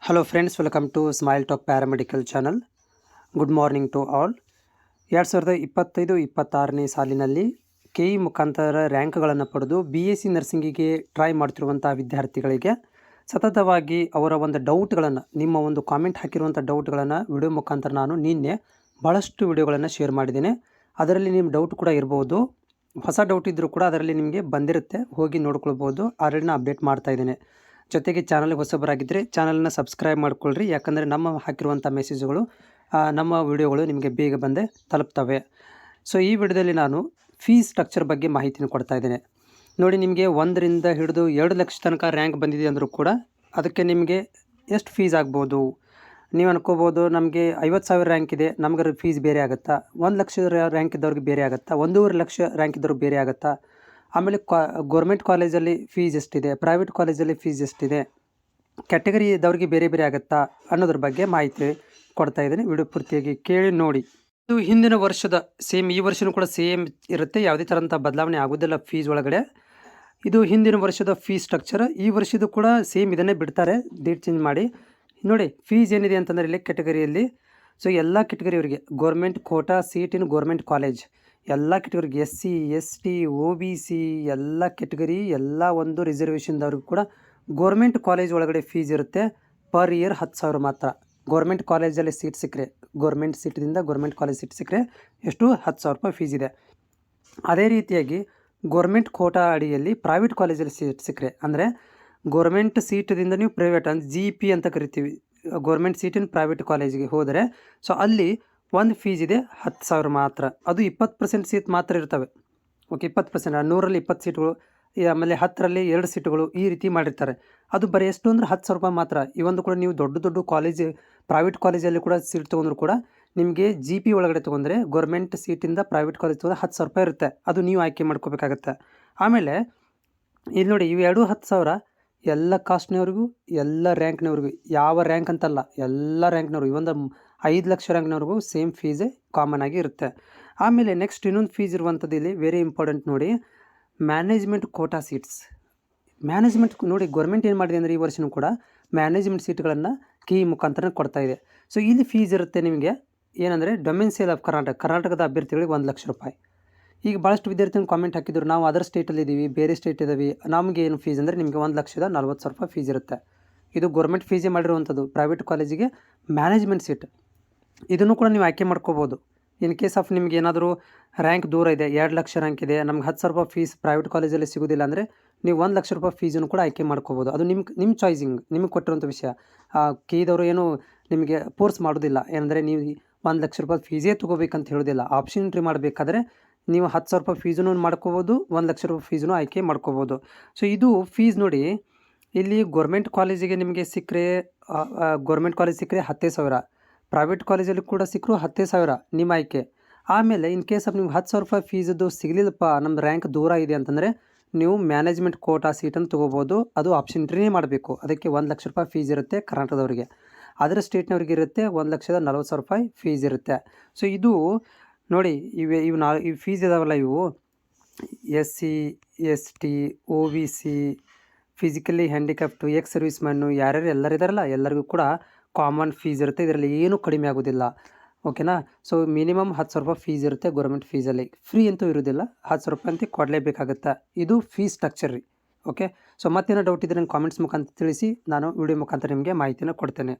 Hello friends, welcome to smile talk paramedical channel. Good morning to all. 2025-26ನೇ ಸಾಲಿನಲ್ಲಿ KE ಮುಖಾಂತರ ರ್ಯಾಂಕ್ಗಳನ್ನು ಪಡೆದು BSc ನರ್ಸಿಂಗಿಗೆ try ಮಾಡ್ತಿರುವಂಥ ವಿದ್ಯಾರ್ಥಿಗಳಿಗೆ ಸತತವಾಗಿ ಅವರ ಒಂದು ಡೌಟ್ಗಳನ್ನು, ನಿಮ್ಮ ಒಂದು ಕಾಮೆಂಟ್ ಹಾಕಿರುವಂಥ ಡೌಟ್ಗಳನ್ನು ವಿಡಿಯೋ ಮುಖಾಂತರ ನಾನು ನಿನ್ನೆ ಭಾಳಷ್ಟು ವಿಡಿಯೋಗಳನ್ನು ಶೇರ್ ಮಾಡಿದ್ದೇನೆ. ಅದರಲ್ಲಿ ನಿಮ್ಮ ಡೌಟ್ ಕೂಡ ಇರ್ಬೋದು. ಹೊಸ ಡೌಟ್ ಇದ್ದರೂ ಕೂಡ ಅದರಲ್ಲಿ ನಿಮಗೆ ಬಂದಿರುತ್ತೆ, ಹೋಗಿ ನೋಡ್ಕೊಳ್ಬೋದು. ಆಲ್ರೆಡಿ ನಾನು ಅಪ್ಡೇಟ್ ಮಾಡ್ತಾ ಇದ್ದೇನೆ. ಜೊತೆಗೆ ಚಾನಲ್ಗೆ ಹೊಸಬರಾಗಿದ್ದರೆ ಚಾನಲನ್ನು ಸಬ್ಸ್ಕ್ರೈಬ್ ಮಾಡ್ಕೊಳ್ರಿ, ಯಾಕಂದರೆ ನಮ್ಮ ಹಾಕಿರುವಂಥ ಮೆಸೇಜ್ಗಳು, ನಮ್ಮ ವಿಡಿಯೋಗಳು ನಿಮಗೆ ಬೇಗ ಬಂದೇ ತಲುಪ್ತವೆ. ಸೊ ಈ ವಿಡಿಯೋದಲ್ಲಿ ನಾನು ಫೀಸ್ ಸ್ಟ್ರಕ್ಚರ್ ಬಗ್ಗೆ ಮಾಹಿತಿನ ಕೊಡ್ತಾ ಇದ್ದೇನೆ. ನೋಡಿ, ನಿಮಗೆ 1ರಿಂದ ಹಿಡಿದು 2 ಲಕ್ಷ ತನಕ ರ್ಯಾಂಕ್ ಬಂದಿದೆ ಅಂದರೂ ಕೂಡ ಅದಕ್ಕೆ ನಿಮಗೆ ಎಷ್ಟು ಫೀಸ್ ಆಗ್ಬೋದು? ನೀವು ಅನ್ಕೋಬೋದು, ನಮಗೆ 50,000 ರ್ಯಾಂಕ್ ಇದೆ, ನಮ್ಗೆ ಫೀಸ್ ಬೇರೆ ಆಗುತ್ತಾ? 1 ಲಕ್ಷ ರ್ಯಾಂಕ್ ಇದ್ದವ್ರಿಗೆ ಬೇರೆ ಆಗುತ್ತಾ? 1.5 ಲಕ್ಷ ರ್ಯಾಂಕ್ ಇದ್ದವ್ರಿಗೆ ಬೇರೆ ಆಗುತ್ತಾ? ಆಮೇಲೆ ಗೌರ್ಮೆಂಟ್ ಕಾಲೇಜಲ್ಲಿ ಫೀಸ್ ಎಷ್ಟಿದೆ, ಪ್ರೈವೇಟ್ ಕಾಲೇಜಲ್ಲಿ ಫೀಸ್ ಎಷ್ಟಿದೆ, ಕ್ಯಾಟಗರಿ ಇದ್ದವ್ರಿಗೆ ಬೇರೆ ಬೇರೆ ಆಗುತ್ತಾ ಅನ್ನೋದ್ರ ಬಗ್ಗೆ ಮಾಹಿತಿ ಕೊಡ್ತಾ ಇದ್ದೀನಿ. ವಿಡಿಯೋ ಪೂರ್ತಿಯಾಗಿ ಕೇಳಿ ನೋಡಿ. ಇದು ಹಿಂದಿನ ವರ್ಷದ ಸೇಮ್, ಈ ವರ್ಷವೂ ಕೂಡ ಸೇಮ್ ಇರುತ್ತೆ, ಯಾವುದೇ ಥರಂಥ ಬದಲಾವಣೆ ಆಗೋದಿಲ್ಲ ಫೀಸ್ ಒಳಗಡೆ. ಇದು ಹಿಂದಿನ ವರ್ಷದ ಫೀಸ್ ಸ್ಟ್ರಕ್ಚರ್. ಈ ವರ್ಷದ ಕೂಡ ಸೇಮ್ ಇದನ್ನೇ ಬಿಡ್ತಾರೆ, ಡೇಟ್ ಚೇಂಜ್ ಮಾಡಿ. ನೋಡಿ, ಫೀಸ್ ಏನಿದೆ ಅಂತಂದರೆ ಇಲ್ಲಿ ಕ್ಯಾಟಗರಿಯಲ್ಲಿ, ಸೊ ಎಲ್ಲ ಕ್ಯಾಟಗರಿಯವರಿಗೆ government quota seat in government college, ಎಲ್ಲ ಕ್ಯಾಟಗರಿಗೆ SC ST OBC ಎಲ್ಲ ಕ್ಯಾಟಗರಿ, ಎಲ್ಲ ಒಂದು ರಿಸರ್ವೇಷನ್ದವ್ರಿಗೂ ಕೂಡ ಗೌರ್ಮೆಂಟ್ ಕಾಲೇಜ್ ಒಳಗಡೆ ಫೀಸ್ ಇರುತ್ತೆ. ಪರ್ ಇಯರ್ 10,000 ಮಾತ್ರ. ಗೌರ್ಮೆಂಟ್ ಕಾಲೇಜಲ್ಲಿ ಸೀಟ್ ಸಿಕ್ಕರೆ, ಗೌರ್ಮೆಂಟ್ ಸೀಟಿಂದ ಗೌರ್ಮೆಂಟ್ ಕಾಲೇಜ್ ಸೀಟ್ ಸಿಕ್ಕರೆ ಎಷ್ಟು? 10,000 ರೂಪಾಯಿ ಫೀಸ್ ಇದೆ. ಅದೇ ರೀತಿಯಾಗಿ ಗೌರ್ಮೆಂಟ್ ಕೋಟಾ ಅಡಿಯಲ್ಲಿ ಪ್ರೈವೇಟ್ ಕಾಲೇಜಲ್ಲಿ ಸೀಟ್ ಸಿಕ್ಕರೆ, ಅಂದರೆ ಗೌರ್ಮೆಂಟ್ ಸೀಟದಿಂದ ನೀವು ಪ್ರೈವೇಟ್ ಅಂದರೆ GP ಅಂತ ಕರಿತೀವಿ, ಗೌರ್ಮೆಂಟ್ ಸೀಟಿನ ಪ್ರೈವೇಟ್ ಕಾಲೇಜಿಗೆ ಹೋದರೆ, ಸೊ ಅಲ್ಲಿ ಒಂದು ಫೀಸ್ ಇದೆ 10,000 ಮಾತ್ರ. ಅದು 20% ಸೀಟ್ ಮಾತ್ರ ಇರ್ತವೆ. ಓಕೆ, 20%, 100ರಲ್ಲಿ 20 ಸೀಟ್ಗಳು, ಆಮೇಲೆ 10ರಲ್ಲಿ 2 ಸೀಟುಗಳು, ಈ ರೀತಿ ಮಾಡಿರ್ತಾರೆ. ಅದು ಬರೀ ಎಷ್ಟು ಅಂದರೆ 10,000 ರೂಪಾಯಿ ಮಾತ್ರ. ಇವೊಂದು ಕೂಡ ನೀವು ದೊಡ್ಡ ದೊಡ್ಡ ಕಾಲೇಜ್, ಪ್ರೈವೇಟ್ ಕಾಲೇಜಲ್ಲಿ ಕೂಡ ಸೀಟ್ ತೊಗೊಂಡ್ರು ಕೂಡ ನಿಮಗೆ GP ಒಳಗಡೆ ತೊಗೊಂಡ್ರೆ, ಗೌರ್ಮೆಂಟ್ ಸೀಟಿಂದ ಪ್ರೈವೇಟ್ ಕಾಲೇಜ್ ತೊಗೊಂಡ್ರೆ 10,000 ರೂಪಾಯಿ ಇರುತ್ತೆ. ಅದು ನೀವು ಆಯ್ಕೆ ಮಾಡ್ಕೋಬೇಕಾಗತ್ತೆ. ಆಮೇಲೆ ಇಲ್ಲಿ ನೋಡಿ, ಇವು 10,000 ಎಲ್ಲ ಕಾಸ್ಟ್ನವ್ರಿಗೂ, ಎಲ್ಲ ರ್ಯಾಂಕ್ನವ್ರಿಗೂ, ಯಾವ ರ್ಯಾಂಕ್ ಅಂತಲ್ಲ, ಎಲ್ಲ ರ್ಯಾಂಕ್ನವ್ರಿಗೂ, ಇವೊಂದು 5 ಲಕ್ಷ ರ್ಯಾಂಕ್ನವ್ರಿಗೂ ಸೇಮ್ ಫೀಸೇ ಕಾಮನ್ ಆಗಿ ಇರುತ್ತೆ. ಆಮೇಲೆ ನೆಕ್ಸ್ಟ್ ಇನ್ನೊಂದು ಫೀಸ್ ಇರುವಂಥದ್ದು ಇಲ್ಲಿ ವೆರಿ ಇಂಪಾರ್ಟೆಂಟ್ ನೋಡಿ, ಮ್ಯಾನೇಜ್ಮೆಂಟ್ ಕೋಟಾ ಸೀಟ್ಸ್. ಮ್ಯಾನೇಜ್ಮೆಂಟ್ ನೋಡಿ, ಗೌರ್ಮೆಂಟ್ ಏನು ಮಾಡಿದೆ ಅಂದರೆ ಈ ವರ್ಷವೂ ಕೂಡ ಮ್ಯಾನೇಜ್ಮೆಂಟ್ ಸೀಟ್ಗಳನ್ನು KE ಮುಖಾಂತರ ಕೊಡ್ತಾ ಇದೆ. ಸೊ ಇಲ್ಲಿ ಫೀಸ್ ಇರುತ್ತೆ ನಿಮಗೆ ಏನಂದರೆ, ಡೊಮೆನ್ಸಿಯಲ್ ಆಫ್ ಕರ್ನಾಟಕದ ಅಭ್ಯರ್ಥಿಗಳಿಗೆ 1 ಲಕ್ಷ ರೂಪಾಯಿ. ಈಗ ಭಾಳಷ್ಟು ವಿದ್ಯಾರ್ಥಿಗಳು ಕಾಮೆಂಟ್ ಹಾಕಿದ್ರು, ನಾವು ಅದರ್ ಸ್ಟೇಟಲ್ಲಿ ಇದ್ದೀವಿ, ಬೇರೆ ಸ್ಟೇಟ್ ಇದ್ದೀವಿ, ನಮಗೆ ಏನು ಫೀಸ್ ಅಂದರೆ ನಿಮಗೆ 1,40,000 ರೂಪಾಯಿ ಫೀಸ್ ಇರುತ್ತೆ. ಇದು ಗೌರ್ಮೆಂಟ್ ಫೀಸೇ ಮಾಡಿರುವಂಥದ್ದು. ಪ್ರೈವೇಟ್ ಕಾಲೇಜಿಗೆ ಮ್ಯಾನೇಜ್ಮೆಂಟ್ ಸೀಟ್, ಇದನ್ನು ಕೂಡ ನೀವು ಆಯ್ಕೆ ಮಾಡ್ಕೋಬೋದು. ಇನ್ ಕೇಸ್ ಆಫ್ ನಿಮ್ಗೆ ಏನಾದರೂ ರ್ಯಾಂಕ್ ದೂರ ಇದೆ, 2 ಲಕ್ಷ ರ್ಯಾಂಕ್ ಇದೆ, ನಮ್ಗೆ 10,000 ರೂಪಾಯಿ ಫೀಸ್ ಪ್ರೈವೇಟ್ ಕಾಲೇಜಲ್ಲಿ ಸಿಗೋದಿಲ್ಲ ಅಂದರೆ ನೀವು 1 ಲಕ್ಷ ರೂಪಾಯಿ ಫೀಸನ್ನು ಕೂಡ ಆಯ್ಕೆ ಮಾಡ್ಕೋಬೋದು. ಅದು ನಿಮ್ಮ ಚಾಯ್ಸಿಂಗ್, ನಿಮಗೆ ಕೊಟ್ಟಿರುವಂಥ ವಿಷಯ. KEದವರು ಏನು ನಿಮಗೆ ಫೋರ್ಸ್ ಮಾಡೋದಿಲ್ಲ, ಏನಂದರೆ ನೀವು 1 ಲಕ್ಷ ರೂಪಾಯಿ ಫೀಸೇ ತೊಗೋಬೇಕಂತ ಹೇಳೋದಿಲ್ಲ. ಆಪ್ಷನ್ ಎಂಟ್ರಿ ಮಾಡಬೇಕಾದ್ರೆ ನೀವು 10,000 ರೂಪಾಯಿ ಫೀಸನ್ನು ಮಾಡ್ಕೋಬೋದು, 1 ಲಕ್ಷ ರೂಪಾಯಿ ಫೀಸನ್ನು ಆಯ್ಕೆ ಮಾಡ್ಕೋಬೋದು. ಸೊ ಇದು ಫೀಸ್ ನೋಡಿ, ಇಲ್ಲಿ ಗೌರ್ಮೆಂಟ್ ಕಾಲೇಜಿಗೆ ನಿಮಗೆ ಸಿಕ್ಕರೆ, ಗೌರ್ಮೆಂಟ್ ಕಾಲೇಜ್ ಸಿಕ್ಕರೆ 10,000, ಪ್ರೈವೇಟ್ ಕಾಲೇಜಲ್ಲಿ ಕೂಡ ಸಿಕ್ಕರು 10,000, ನಿಮ್ಮ ಆಯ್ಕೆ. ಆಮೇಲೆ ಇನ್ ಕೇಸ್ ಆಫ್ ನಿಮ್ಗೆ 10,000 ರೂಪಾಯಿ ಫೀಸದ್ದು ಸಿಗಲಿಲ್ಲಪ್ಪ, ನಮ್ಮದು ರ್ಯಾಂಕ್ ದೂರ ಇದೆ ಅಂತಂದರೆ ನೀವು ಮ್ಯಾನೇಜ್ಮೆಂಟ್ ಕೋಟಾ ಸೀಟನ್ನು ತೊಗೋಬೋದು. ಅದು ಆಪ್ಷನ್ ಎಂಟ್ರಿನೇ ಮಾಡಬೇಕು. ಅದಕ್ಕೆ 1 ಲಕ್ಷ ರೂಪಾಯಿ ಫೀಸ್ ಇರುತ್ತೆ ಕರ್ನಾಟಕದವರಿಗೆ. ಅದರ ಸ್ಟೇಟ್ನವ್ರಿಗೆ ಇರುತ್ತೆ 1,40,000 ರೂಪಾಯಿ ಫೀಸ್ ಇರುತ್ತೆ. ಸೊ ಇದು ನೋಡಿ, ಈ ಫೀಸ್ ಇದಾವಲ್ಲ, ಇವು SC ST OBC, physically handicapped, ex service man, ಯಾರ್ಯಾರು ಎಲ್ಲರೂ ಇದ್ದಾರಲ್ಲ, ಎಲ್ಲರಿಗೂ ಕೂಡ ಕಾಮನ್ ಫೀಸ್ ಇರುತ್ತೆ. ಇದರಲ್ಲಿ ಏನೂ ಕಡಿಮೆ ಆಗೋದಿಲ್ಲ. ಓಕೆನಾ? ಸೊ ಮಿನಿಮಮ್ 10,000 ರೂಪಾಯಿ ಫೀಸ್ ಇರುತ್ತೆ ಗೌರ್ಮೆಂಟ್ ಫೀಸಲ್ಲಿ. ಫ್ರೀ ಅಂತೂ ಇರೋದಿಲ್ಲ, 10,000 ರೂಪಾಯಿ ಅಂತ ಕೊಡಲೇಬೇಕಾಗತ್ತೆ. ಇದು ಫೀಸ್ ಸ್ಟ್ರಕ್ಚರ್ ರೀ. ಓಕೆ, ಸೊ ಮತ್ತೇನೋ ಡೌಟ್ ಇದ್ದರೆ ನನ್ನ ಕಾಮೆಂಟ್ಸ್ ಮುಖಾಂತರ ತಿಳಿಸಿ, ನಾನು ವಿಡಿಯೋ ಮುಖಾಂತರ ನಿಮಗೆ ಮಾಹಿತಿನ ಕೊಡ್ತೇನೆ.